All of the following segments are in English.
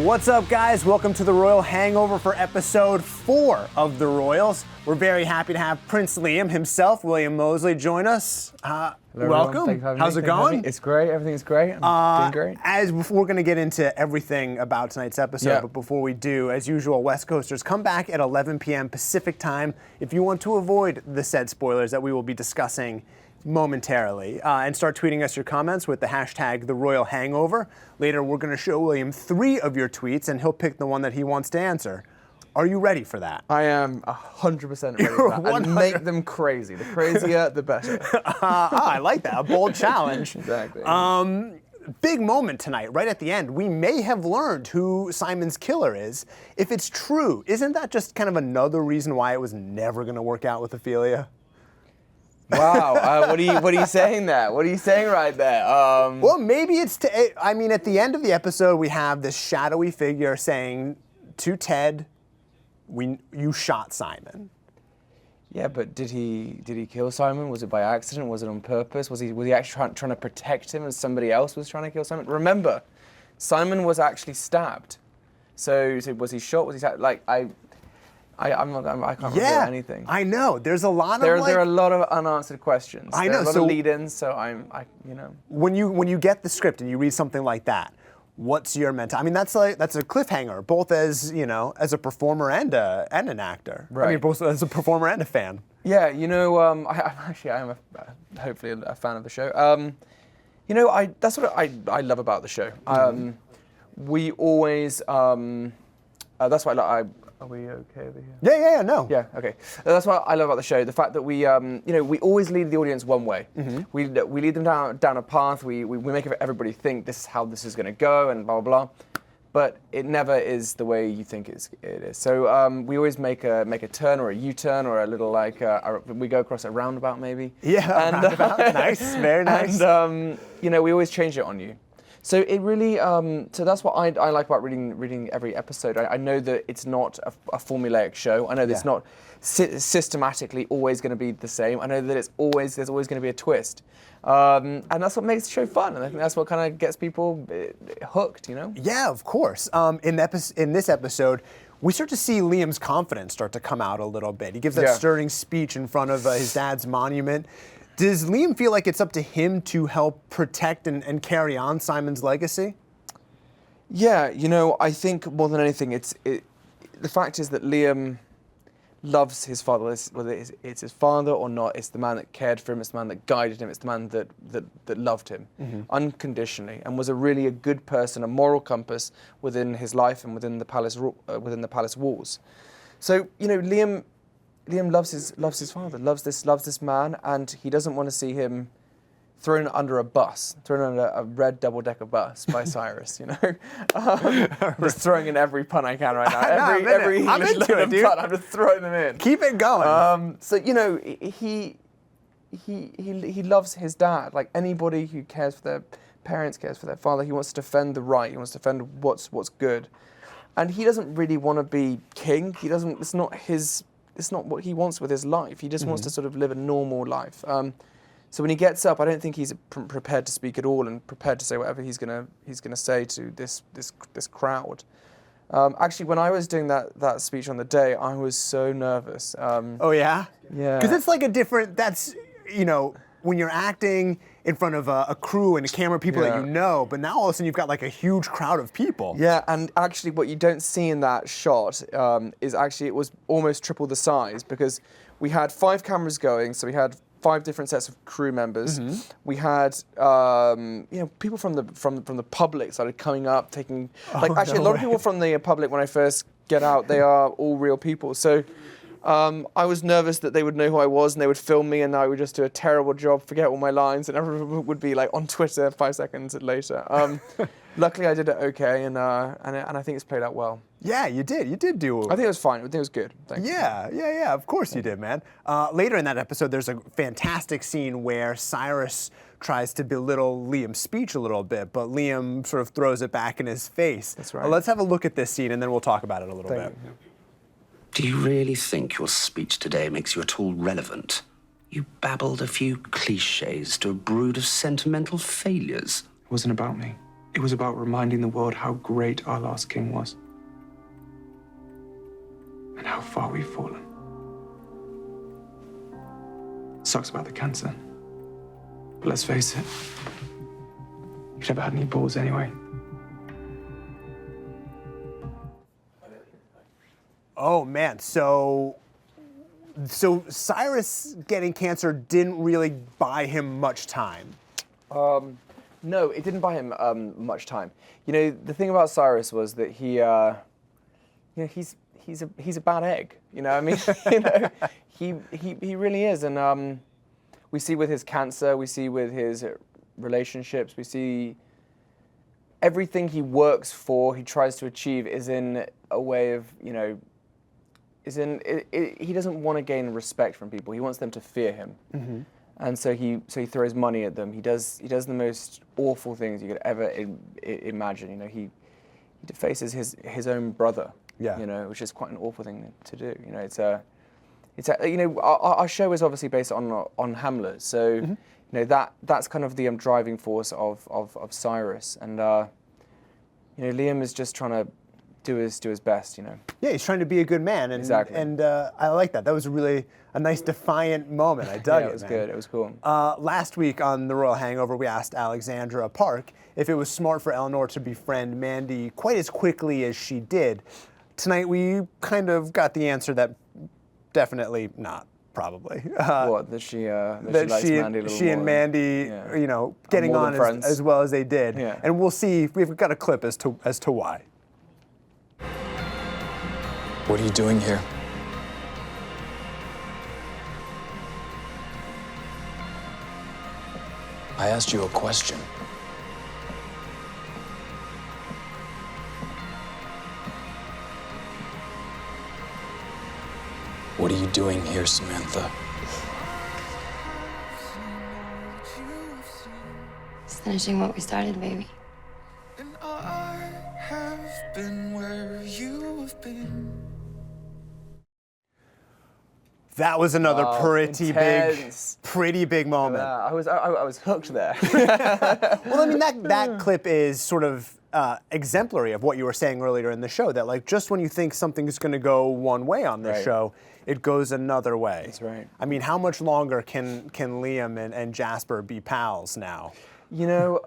What's up, guys? Welcome to the Royal Hangover for episode 4 of The Royals. We're very happy to have Prince Liam himself, William Moseley, join us. Hello, welcome. How's it going? It's great. Everything's great. I'm doing great. We're going to get into everything about tonight's episode, but before we do, as usual, West Coasters, come back at 11 p.m. Pacific time if you want to avoid the said spoilers that we will be discussing momentarily, and start tweeting us your comments with the hashtag #TheRoyalHangover. Later, we're going to show William 3 of your tweets, and he'll pick the one that he wants to answer. Are you ready for that? I am 100% ready for that. And make them crazy. The crazier, the better. I like that. A bold challenge. Exactly. Big moment tonight, right at the end. We may have learned who Simon's killer is. If it's true, isn't that just kind of another reason why it was never going to work out with Ophelia? Wow, what are you saying there? What are you saying right there? Well, maybe it's, I mean, at the end of the episode, we have this shadowy figure saying to Ted, you shot Simon. Yeah, but did he kill Simon? Was it by accident? Was it on purpose? Was he actually trying to protect him and somebody else was trying to kill Simon? Remember, Simon was actually stabbed. So was he shot? Was he stabbed? Like, I can't remember anything. I know. There's a lot of there are a lot of unanswered questions. I know. There are a lot of lead-ins, so you know. When you get the script and you read something like that, what's your mental? I mean, that's a cliffhanger, both as as a performer and an actor. Right. I mean, both as a performer and a fan. Yeah, you know, I'm hopefully a fan of the show. You know, that's what I love about the show. We always that's why Are we okay over here? Yeah, no. Yeah, okay. That's what I love about the show. The fact that we we always lead the audience one way. Mm-hmm. We lead them down a path. We make everybody think this is how this is going to go and blah, blah, blah. But it never is the way you think it is. So we always make a turn or a U-turn or a little we go across a roundabout maybe. Yeah, and, roundabout. Nice, very nice. And we always change it on you. So it really, so that's what I like about reading every episode. I know that it's not a formulaic show. I know that it's not systematically always going to be the same. I know that there's always going to be a twist. And that's what makes the show fun. And I think that's what kind of gets people hooked, you know? Yeah, of course. In this episode, we start to see Liam's confidence start to come out a little bit. He gives that stirring speech in front of his dad's monument. Does Liam feel like it's up to him to help protect and carry on Simon's legacy? Yeah, I think more than anything, the fact is that Liam loves his father. Whether it's his father or not, it's the man that cared for him, it's the man that guided him, it's the man that loved him unconditionally and was really a good person, a moral compass within his life and within the palace walls. So, Liam loves his father, loves this man, and he doesn't want to see him thrown under a bus, thrown under a red double-decker bus by Cyrus, Just throwing in every pun I can right now. Every English pun, I'm just throwing them in. Keep it going. So he loves his dad. Like anybody who cares for their parents, cares for their father. He wants to defend the right. He wants to defend what's good, and he doesn't really want to be king. He doesn't. It's not what he wants with his life. He just wants to sort of live a normal life. So when he gets up, I don't think he's prepared to speak at all and prepared to say whatever he's gonna say to this crowd. Actually, when I was doing that speech on the day, I was so nervous. Oh yeah? Yeah. Because it's like that's when you're acting in front of a crew and a camera, people that you know, but now all of a sudden you've got like a huge crowd of people. Yeah, and actually what you don't see in that shot is actually it was almost triple the size because we had 5 cameras going, so we had 5 different sets of crew members. We had people from the public started coming up, taking a lot of people from the public when I first get out, they are all real people. So I was nervous that they would know who I was and they would film me and I would just do a terrible job, forget all my lines, and everyone would be like on Twitter 5 seconds later. Luckily, I did it okay, and I think it's played out well. Yeah, you did. You did do. I think it was fine. I think it was good. Thank you. Yeah. Of course you did, man. Later in that episode, there's a fantastic scene where Cyrus tries to belittle Liam's speech a little bit, but Liam sort of throws it back in his face. That's right. Let's have a look at this scene, and then we'll talk about it a little bit. Do you really think your speech today makes you at all relevant? You babbled a few cliches to a brood of sentimental failures. It wasn't about me. It was about reminding the world how great our last king was. And how far we've fallen. Sucks about the cancer. But let's face it, you've never had any balls anyway. Oh man, so Cyrus getting cancer didn't really buy him much time. No, it didn't buy him much time. You know, the thing about Cyrus was that he, you know, he's a bad egg. You know, I mean, you know, he really is, and we see with his cancer, we see with his relationships, we see everything he works for, he tries to achieve is in a way of, you know, he doesn't want to gain respect from people. He wants them to fear him. Mm-hmm. And so he throws money at them. He does the most awful things you could ever imagine. You know, he defaces his own brother. Yeah. You know, which is quite an awful thing to do. You know, it's you know, our show is obviously based on Hamlet. So mm-hmm. you know, that's kind of the driving force of Cyrus. And you know, Liam is just trying to do his best, you know. Yeah, he's trying to be a good man, and exactly. And I like that. That was really a nice defiant moment. I dug it. It was good. It was cool. Last week on the Royal Hangover, we asked Alexandra Park if it was smart for Eleanor to befriend Mandy quite as quickly as she did. Tonight, we kind of got the answer that definitely not. Probably. What, that she likes Mandy a little she more and Mandy, yeah. you know, getting on as well as they did. Yeah. And we'll see. We've got a clip as to why. What are you doing here? I asked you a question. What are you doing here, Samantha? Just finishing what we started, baby. And I have been where you have been. That was another pretty big moment. I was hooked there. Well, I mean, that clip is sort of exemplary of what you were saying earlier in the show, that like just when you think something's going to go one way on this show, it goes another way. That's right. I mean, how much longer can Liam and Jasper be pals now? You know,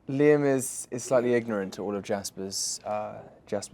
Liam is slightly ignorant to all of Jasper's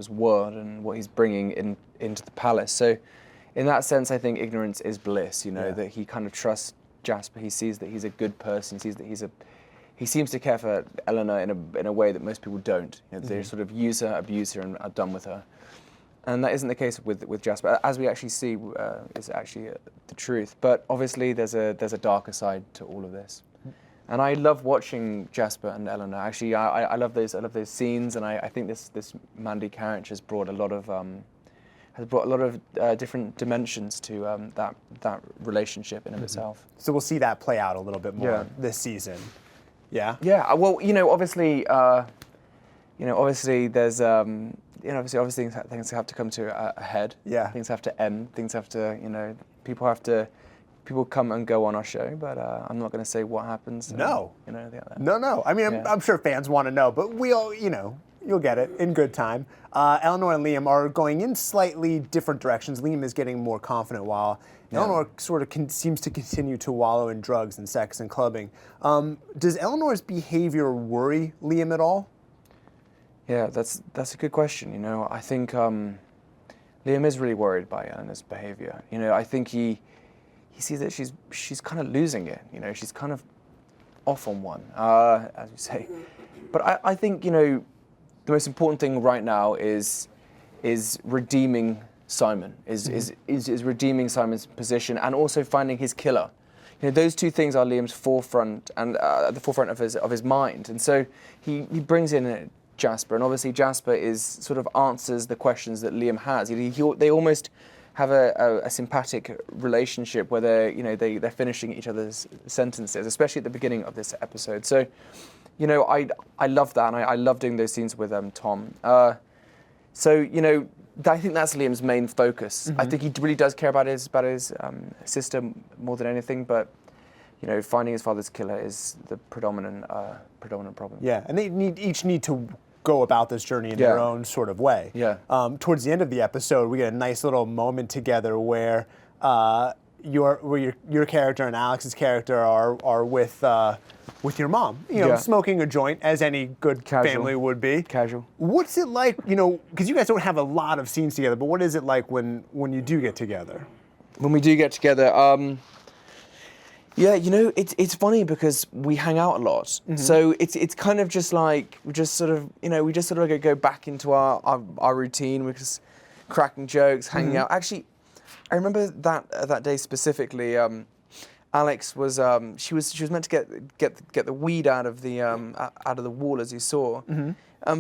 world and what he's bringing into the palace. So, in that sense, I think ignorance is bliss. You know, that he kind of trusts Jasper. He sees that he's a good person. He sees that he seems to care for Eleanor in a way that most people don't. You know, they sort of use her, abuse her, and are done with her. And that isn't the case with Jasper, as we actually see is actually the truth. But obviously, there's a darker side to all of this. And I love watching Jasper and Eleanor. Actually, I love those scenes, and I think this Mandy character has brought a lot of different dimensions to that relationship in of itself. So we'll see that play out a little bit more this season. Yeah. Yeah. Well, you know, obviously, there's obviously things have to come to a head. Yeah. Things have to end. Things have to, you know, people come and go on our show, but I'm not going to say what happens. No. You know, anything like that. No. I mean, I'm sure fans want to know, but we all, you know, you'll get it in good time. Eleanor and Liam are going in slightly different directions. Liam is getting more confident while Eleanor sort of seems to continue to wallow in drugs and sex and clubbing. Does Eleanor's behavior worry Liam at all? Yeah, that's a good question. You know, I think Liam is really worried by Eleanor's behavior. You know, I think he sees that she's kind of losing it. You know, she's kind of off on one, as we say. But I think, you know, the most important thing right now is redeeming Simon, is redeeming Simon's position, and also finding his killer. You know, those two things are Liam's forefront and at the forefront of his mind. And so he brings in Jasper, and obviously Jasper sort of answers the questions that Liam has. They almost have a sympathetic relationship where they're finishing each other's sentences, especially at the beginning of this episode. So, you know, I love that, and I love doing those scenes with Tom. So, you know, I think that's Liam's main focus. I think he really does care about his sister more than anything. But you know, finding his father's killer is the predominant problem. Yeah, and they each need to go about this journey in their own sort of way. Yeah. Towards the end of the episode, we get a nice little moment together where your character and Alex's character are with your mom, smoking a joint, as any good family would be. Casual. What's it like, because you guys don't have a lot of scenes together, but what is it like when you do get together? When we do get together, yeah, it's funny because we hang out a lot. Mm-hmm. So it's kind of just like, we just sort of go back into our routine. We're just cracking jokes, hanging out. Actually, I remember that day specifically. Alex was she was meant to get the weed out of the wall, as you saw. Mm-hmm.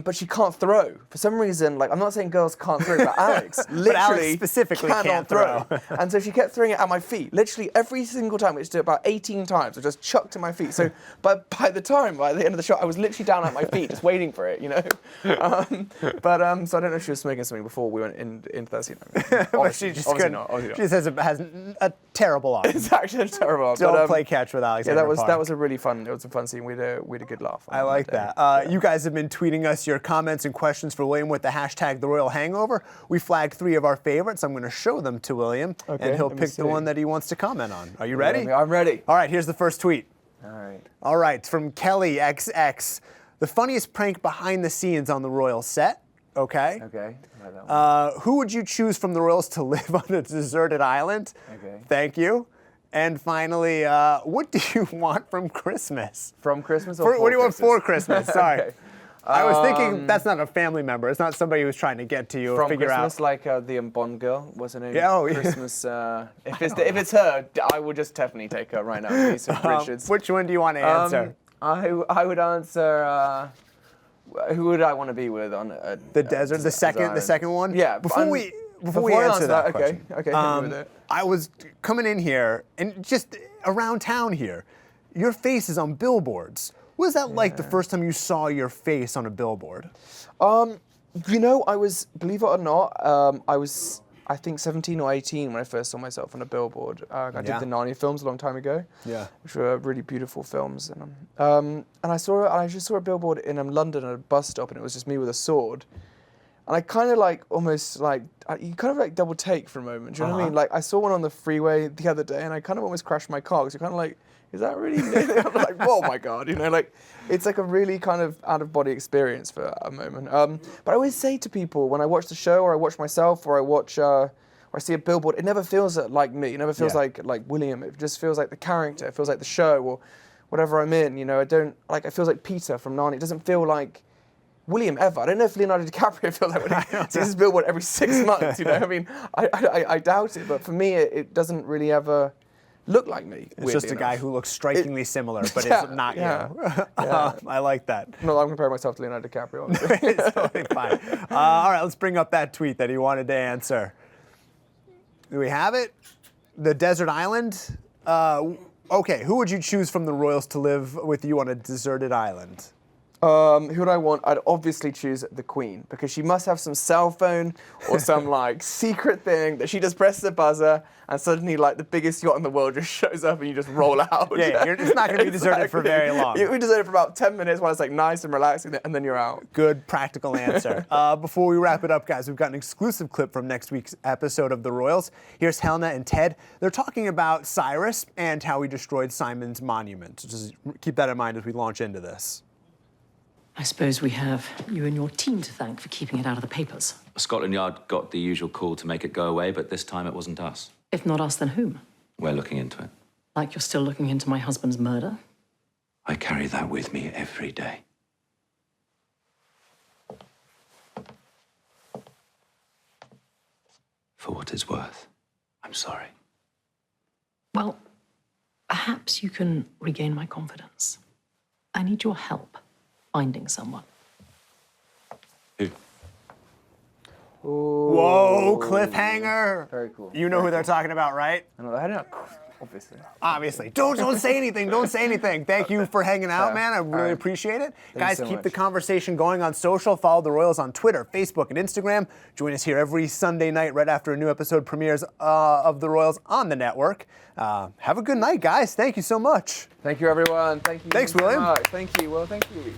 But she can't throw. For some reason, like, I'm not saying girls can't throw, but Alex literally Alex specifically cannot throw. And so she kept throwing it at my feet. Literally every single time, we just did it about 18 times. I just chucked to my feet. So by the end of the shot, I was literally down at my feet, just waiting for it, So I don't know if she was smoking something before we went into that scene. But she just couldn't. She just has a terrible arm. It's actually a terrible arm. Don't play catch with Alex. Yeah, that was a really fun. It was a fun scene. We had a good laugh. I like that. You guys have been tweeting us your comments and questions for William with the hashtag The Royal Hangover. We flagged 3 of our favorites. I'm going to show them to William, and he'll pick the one that he wants to comment on. Are you ready? I'm ready. All right, here's the first tweet. All right. It's from Kelly XX. The funniest prank behind the scenes on the Royal set. Okay. Okay. I like that one. Who would you choose from the Royals to live on a deserted island? Okay. Thank you. And finally, what do you want from Christmas? From Christmas or what do you want for Christmas? Sorry. Okay. I was thinking that's not a family member. It's not somebody who's trying to get to you or figure Christmas, out. like the Bond girl, what's her name? Yeah, oh, yeah. Christmas. If it's her, I would just definitely take her right now. Lisa Richards. Which one do you want to answer? I would answer. Who would I want to be with on the desert? The second one. Yeah. Before we answer that question, okay. Hit me with it. I was coming in here and just around town here. Your face is on billboards. What was that like the first time you saw your face on a billboard? I was, believe it or not, I was, I think 17 or 18 when I first saw myself on a billboard. I did the Narnia films a long time ago, which were really beautiful films. And I just saw a billboard in London at a bus stop, and it was just me with a sword. And I kind of you kind of like double take for a moment. Do you know what I mean? Like, I saw one on the freeway the other day, and I kind of almost crashed my car because you're kind of like, is that really? I'm like, oh my God, it's like a really kind of out of body experience for a moment. But I always say to people when I watch the show, or I watch myself, or I watch, or I see a billboard, it never feels like me. It never feels like William. It just feels like the character. It feels like the show or whatever I'm in. It feels like Peter from Narnia. It doesn't feel like William ever. I don't know if Leonardo DiCaprio feels like when he sees his billboard every 6 months. I mean, I doubt it. But for me, it doesn't really ever look like me. It's just a guy who looks strikingly similar, but is not you. I like that. No, I'm comparing myself to Leonardo DiCaprio. It's totally fine. All right, let's bring up that tweet that he wanted to answer. Do we have it? The desert island? Okay, who would you choose from the Royals to live with you on a deserted island? Who would I want? I'd obviously choose the Queen, because she must have some cell phone or some secret thing that she just presses a buzzer and suddenly the biggest yacht in the world just shows up and you just roll out. Yeah, it's not going to be deserted for very long. You'll be deserted for about 10 minutes while it's nice and relaxing, and then you're out. Good, practical answer. Before we wrap it up, guys, we've got an exclusive clip from next week's episode of The Royals. Here's Helena and Ted. They're talking about Cyrus and how he destroyed Simon's monument. Just keep that in mind as we launch into this. I suppose we have you and your team to thank for keeping it out of the papers. Scotland Yard got the usual call to make it go away, but this time it wasn't us. If not us, then whom? We're looking into it. Like you're still looking into my husband's murder? I carry that with me every day. For what it's worth, I'm sorry. Well, perhaps you can regain my confidence. I need your help finding someone. Who? Whoa, cliffhanger. Very cool. You know who they're talking about, right? I don't know. Obviously. Don't say anything. Don't say anything. Thank you for hanging out, man. I really appreciate it. Guys, so keep much. the conversation going on social. Follow the Royals on Twitter, Facebook, and Instagram. Join us here every Sunday night right after a new episode premieres of the Royals on the network. Have a good night, guys. Thank you so much. Thank you, everyone. Thank you. Thanks, so William. much. Thank you. Well, thank you.